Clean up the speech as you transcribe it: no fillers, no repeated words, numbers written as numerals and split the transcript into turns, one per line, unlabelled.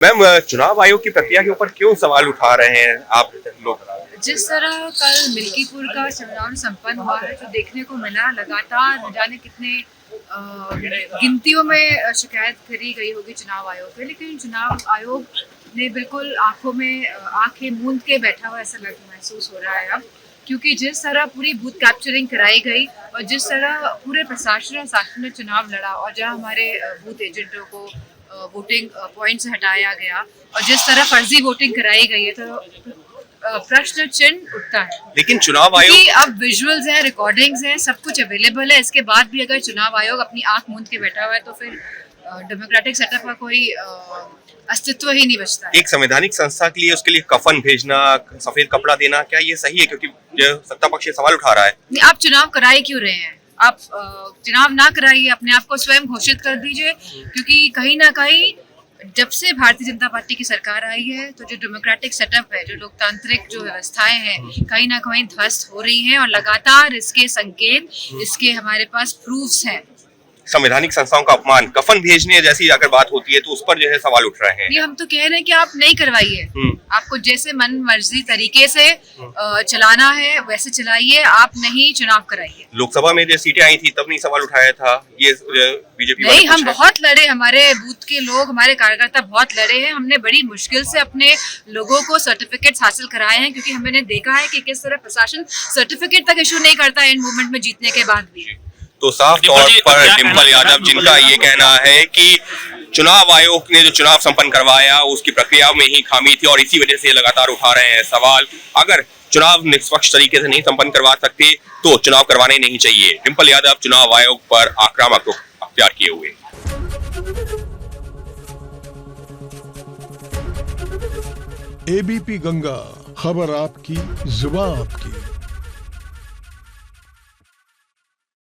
Ma'am, चुनाव आयोग की प्रक्रिया के ऊपर क्यों सवाल उठा रहे हैं आप लोग?
जिस तरह कल मिल्कीपुर का चुनाव संपन्न हुआ है, जो देखने को मिला, लगातार न जाने कितने गिनतियों में शिकायत करी गई होगी चुनाव आयोग पे, लेकिन चुनाव आयोग ने बिल्कुल आंखें मूंद के बैठा हुआ ऐसा महसूस हो रहा है अब, क्योंकि जिस तरह पूरी बूथ कैप्चरिंग कराई गई और जिस तरह पूरे प्रशासन और शासन ने चुनाव लड़ा और जहां हमारे बूथ एजेंटों को वोटिंग पॉइंट से हटाया गया और जिस तरह फर्जी वोटिंग कराई गई है, तो प्रश्न चिन्ह उठता है।
लेकिन चुनाव आयोग
अब विजुअल्स हैं, रिकॉर्डिंग्स हैं, सब कुछ अवेलेबल है। इसके बाद भी अगर चुनाव आयोग अपनी आंख मूंद के बैठा हुआ है तो फिर डेमोक्रेटिक सेटअप का कोई अस्तित्व ही नहीं बचता है।
एक संवैधानिक संस्था के लिए उसके लिए कफन भेजना, सफेद कपड़ा देना, क्या ये सही है? क्योंकि जो सत्ता पक्ष ये सवाल उठा रहा है।
नहीं, आप चुनाव कराए क्यों रहे हैं? आप चुनाव ना कराइए, अपने आप को स्वयं घोषित कर दीजिए, क्योंकि कहीं ना कहीं जब से भारतीय जनता पार्टी की सरकार आई है तो जो डेमोक्रेटिक सेटअप है, जो लोकतांत्रिक जो व्यवस्थाएं हैं, कहीं ना कहीं ध्वस्त हो रही हैं और लगातार इसके संकेत, इसके हमारे पास प्रूफ्स हैं।
संवैधानिक संस्थाओं का अपमान, कफन भेजने जैसी अगर बात होती है तो उस पर जो है सवाल उठ रहे हैं।
ये हम तो कह रहे हैं कि आप नहीं करवाइए, आपको जैसे मन मर्जी तरीके से चलाना है वैसे चलाइए, आप नहीं चुनाव कराइए।
लोकसभा में जो सीटें आई थी तब नहीं सवाल उठाया था ये बीजेपी?
नहीं, हम बहुत लड़े, हमारे बूथ के लोग, हमारे कार्यकर्ता बहुत लड़े हैं। हमने बड़ी मुश्किल से अपने लोगों को सर्टिफिकेट्स हासिल कराए हैं, क्योंकि हमने देखा है कि किस तरह प्रशासन सर्टिफिकेट तक इशू नहीं करता है इन मूवमेंट में जीतने के बाद भी।
तो साफ तौर पर डिम्पल यादव, जिनका ये कहना है कि चुनाव आयोग ने जो चुनाव संपन्न करवाया उसकी प्रक्रिया में ही खामी थी और इसी वजह से लगातार उठा रहे हैं सवाल। अगर चुनाव निष्पक्ष तरीके से नहीं संपन्न करवा सकते तो चुनाव करवाने नहीं चाहिए। डिम्पल यादव चुनाव आयोग पर आक्रामक रुख अख्तियार किए हुए।
एबीपी गंगा, खबर आपकी, जुबान आपकी।